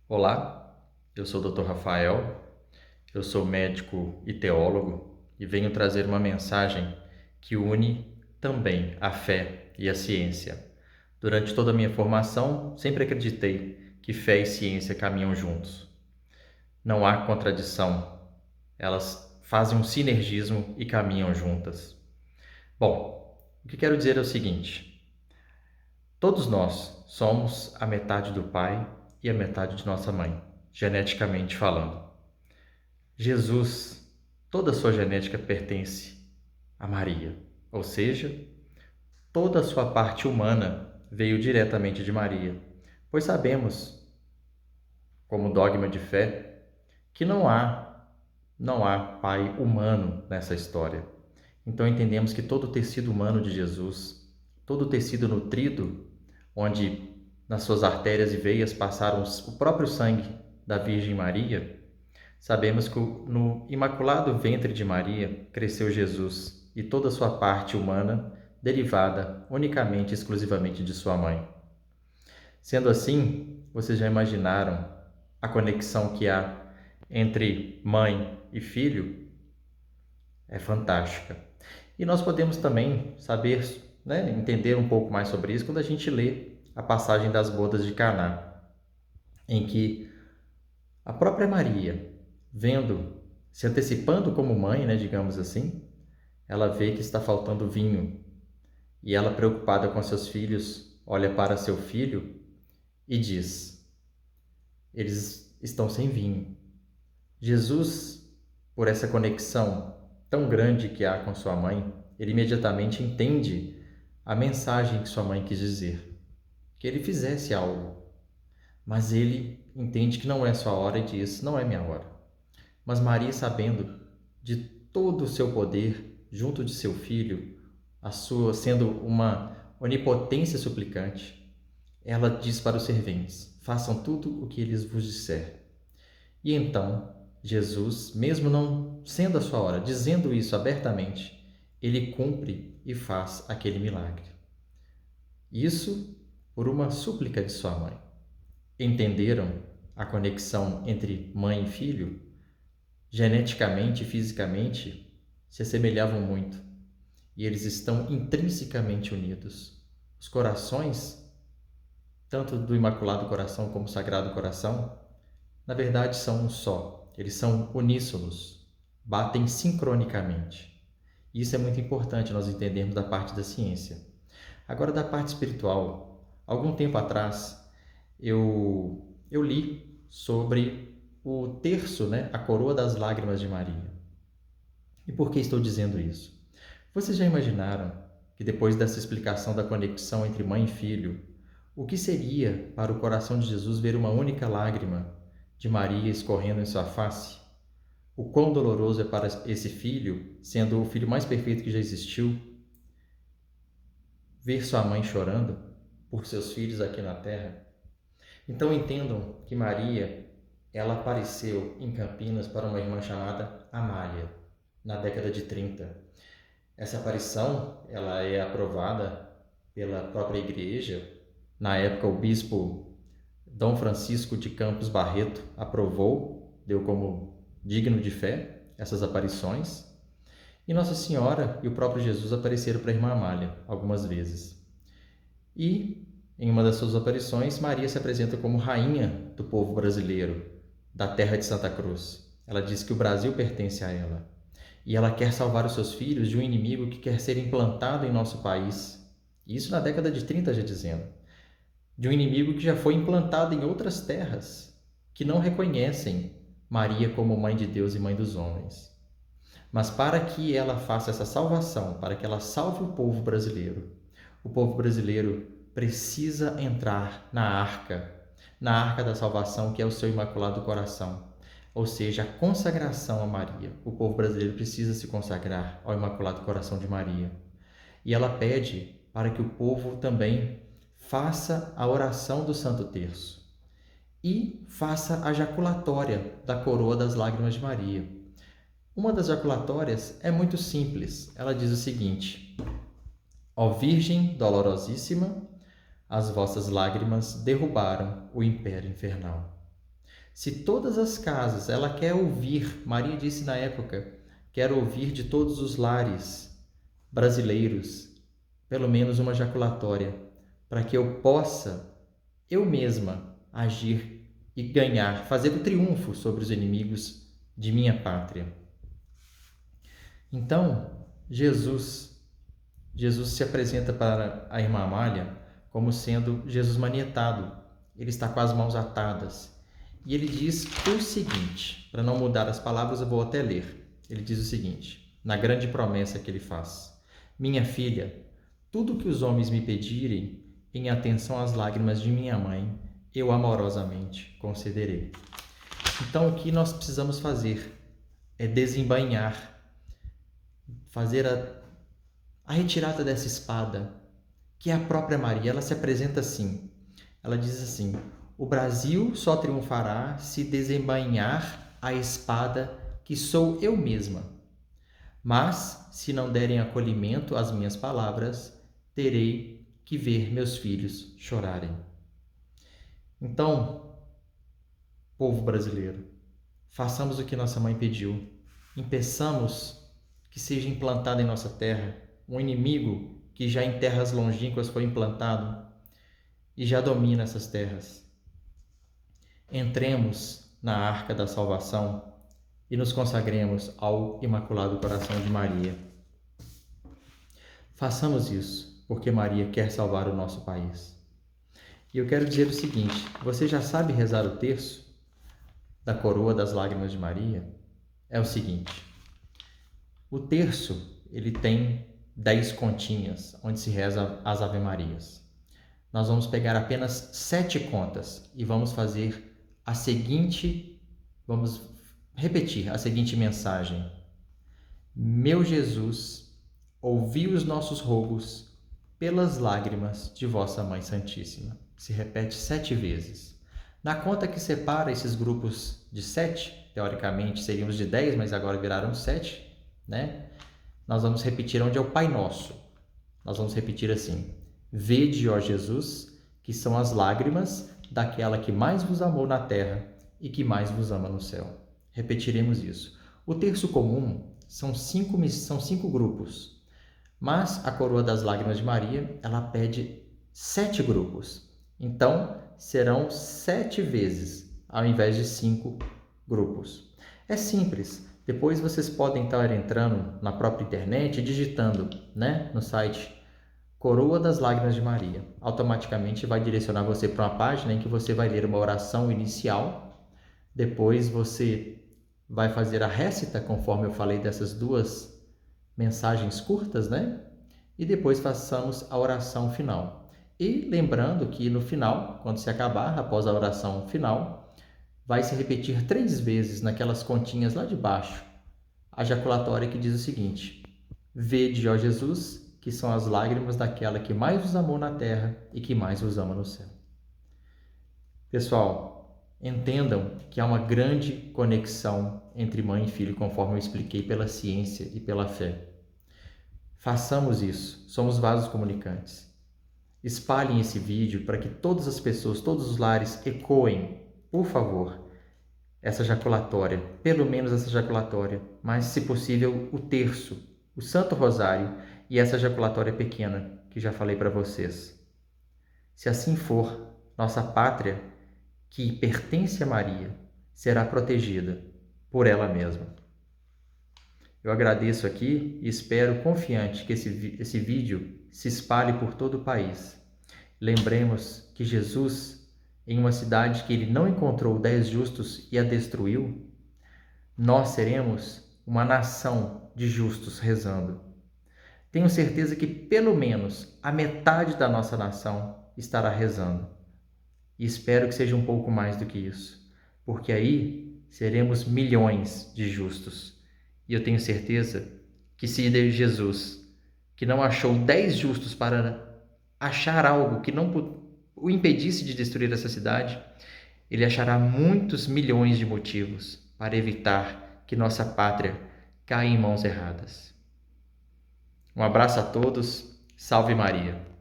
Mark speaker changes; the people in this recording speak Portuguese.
Speaker 1: Olá, eu sou o Dr. Rafael, eu sou médico e teólogo e venho trazer uma mensagem que une também a fé e a ciência. Durante toda a minha formação, sempre acreditei que fé e ciência caminham juntos. Não há contradição, elas fazem um sinergismo e caminham juntas. Bom, o que quero dizer é o seguinte: todos nós somos a metade do pai e a metade de nossa mãe, geneticamente falando. Jesus, toda a sua genética pertence a Maria, ou seja, toda a sua parte humana veio diretamente de Maria, pois sabemos, como dogma de fé, que não há pai humano nessa história. Então entendemos que todo o tecido humano de Jesus, todo o tecido nutrido, onde nas suas artérias e veias passaram o próprio sangue da Virgem Maria, sabemos que no imaculado ventre de Maria cresceu Jesus e toda a sua parte humana derivada unicamente e exclusivamente de sua mãe. Sendo assim, vocês já imaginaram a conexão que há entre mãe e filho? É fantástica. E nós podemos também saber, entender um pouco mais sobre isso quando a gente lê a passagem das bodas de Caná, em que a própria Maria, vendo, se antecipando como mãe, digamos assim, ela vê que está faltando vinho. E ela, preocupada com seus filhos, olha para seu filho e diz: eles estão sem vinho. Jesus, por essa conexão tão grande que há com sua mãe, ele imediatamente entende a mensagem que sua mãe quis dizer, que ele fizesse algo. Mas ele entende que não é sua hora e diz: não é minha hora. Mas Maria, sabendo de todo o seu poder junto de seu filho, a sua sendo uma onipotência suplicante, ela diz para os serventes: façam tudo o que eles vos disser. E então, Jesus, mesmo não sendo a sua hora, dizendo isso abertamente, ele cumpre e faz aquele milagre. Isso por uma súplica de sua mãe. Entenderam a conexão entre mãe e filho? Geneticamente e fisicamente se assemelhavam muito, e eles estão intrinsecamente unidos. Os corações, tanto do Imaculado Coração como do Sagrado Coração, na verdade são um só. Eles são uníssonos, batem sincronicamente. Isso é muito importante nós entendermos da parte da ciência. Agora, da parte espiritual, algum tempo atrás eu li sobre o terço, a coroa das lágrimas de Maria. E por que estou dizendo isso? Vocês já imaginaram que depois dessa explicação da conexão entre mãe e filho, o que seria para o coração de Jesus ver uma única lágrima de Maria escorrendo em sua face? O quão doloroso é para esse filho, sendo o filho mais perfeito que já existiu, ver sua mãe chorando por seus filhos aqui na terra? Então entendam que Maria, ela apareceu em Campinas para uma irmã chamada Amália, na década de 30. Essa aparição, ela é aprovada pela própria igreja. Na época, o bispo Dom Francisco de Campos Barreto aprovou, deu como digno de fé essas aparições. E Nossa Senhora e o próprio Jesus apareceram para a irmã Amália algumas vezes. E em uma das suas aparições, Maria se apresenta como rainha do povo brasileiro, da terra de Santa Cruz. Ela diz que o Brasil pertence a ela. E ela quer salvar os seus filhos de um inimigo que quer ser implantado em nosso país. Isso na década de 30 já dizendo. De um inimigo que já foi implantado em outras terras, que não reconhecem Maria como mãe de Deus e mãe dos homens. Mas para que ela faça essa salvação, para que ela salve o povo brasileiro precisa entrar na arca da salvação, que é o seu Imaculado Coração. Ou seja, a consagração a Maria. O povo brasileiro precisa se consagrar ao Imaculado Coração de Maria. E ela pede para que o povo também faça a oração do Santo Terço e faça a jaculatória da coroa das lágrimas de Maria. Uma das jaculatórias é muito simples. Ela diz o seguinte: ó Virgem dolorosíssima, as vossas lágrimas derrubaram o império infernal. Se todas as casas, ela quer ouvir, Maria disse na época, quero ouvir de todos os lares brasileiros, pelo menos uma jaculatória, para que eu possa, eu mesma, agir e ganhar, fazer o triunfo sobre os inimigos de minha pátria. Então, Jesus se apresenta para a irmã Amália como sendo Jesus manietado. Ele está com as mãos atadas. E ele diz o seguinte, para não mudar as palavras, eu vou até ler. Ele diz o seguinte, na grande promessa que ele faz: minha filha, tudo que os homens me pedirem, em atenção às lágrimas de minha mãe, eu amorosamente concederei. Então, o que nós precisamos fazer é desembainhar, fazer a retirada dessa espada, que é a própria Maria. Ela se apresenta assim, ela diz assim: o Brasil só triunfará se desembainhar a espada que sou eu mesma. Mas, se não derem acolhimento às minhas palavras, terei que ver meus filhos chorarem. Então, povo brasileiro, façamos o que nossa mãe pediu. Impeçamos que seja implantado em nossa terra um inimigo que já em terras longínquas foi implantado e já domina essas terras. Entremos na arca da salvação e nos consagremos ao Imaculado Coração de Maria. Façamos isso, porque Maria quer salvar o nosso país. E eu quero dizer o seguinte: você já sabe rezar o terço da coroa das lágrimas de Maria? É o seguinte: o terço, ele tem 10 continhas, onde se reza as Ave-Marias. Nós vamos pegar apenas 7 contas e vamos repetir a seguinte mensagem: meu Jesus, ouvi os nossos rogos pelas lágrimas de vossa Mãe Santíssima. Se repete 7 vezes. Na conta que separa esses grupos de 7, teoricamente seríamos de 10, mas agora viraram 7, né? Nós vamos repetir onde é o Pai Nosso. Nós vamos repetir assim: vede, ó Jesus, que são as lágrimas daquela que mais vos amou na terra e que mais vos ama no céu. Repetiremos isso. O terço comum são 5 grupos, mas a coroa das lágrimas de Maria, ela pede 7 grupos. Então, serão 7 vezes, ao invés de 5 grupos. É simples. Depois vocês podem estar entrando na própria internet e digitando, no site Coroa das Lágrimas de Maria. Automaticamente vai direcionar você para uma página em que você vai ler uma oração inicial. Depois você vai fazer a récita, conforme eu falei dessas 2 mensagens curtas, E depois façamos a oração final. E lembrando que no final, quando se acabar, após a oração final, vai se repetir 3 vezes naquelas continhas lá de baixo a jaculatória que diz o seguinte: vede, ó Jesus, que são as lágrimas daquela que mais vos amou na terra e que mais vos ama no céu. Pessoal, entendam que há uma grande conexão entre mãe e filho, conforme eu expliquei, pela ciência e pela fé. Façamos isso, somos vasos comunicantes. Espalhem esse vídeo para que todas as pessoas, todos os lares ecoem, por favor, essa jaculatória, pelo menos essa jaculatória, mas, se possível, o terço, o Santo Rosário e essa jaculatória pequena que já falei para vocês. Se assim for, nossa pátria, que pertence a Maria, será protegida por ela mesma. Eu agradeço aqui e espero confiante que esse vídeo se espalhe por todo o país. Lembremos que Jesus, em uma cidade que ele não encontrou 10 justos e a destruiu, nós seremos uma nação de justos rezando. Tenho certeza que pelo menos a metade da nossa nação estará rezando. E espero que seja um pouco mais do que isso, porque aí seremos milhões de justos. E eu tenho certeza que se Jesus, que não achou 10 justos para achar algo que não o impedisse de destruir essa cidade, ele achará muitos milhões de motivos para evitar que nossa pátria caia em mãos erradas. Um abraço a todos, salve Maria!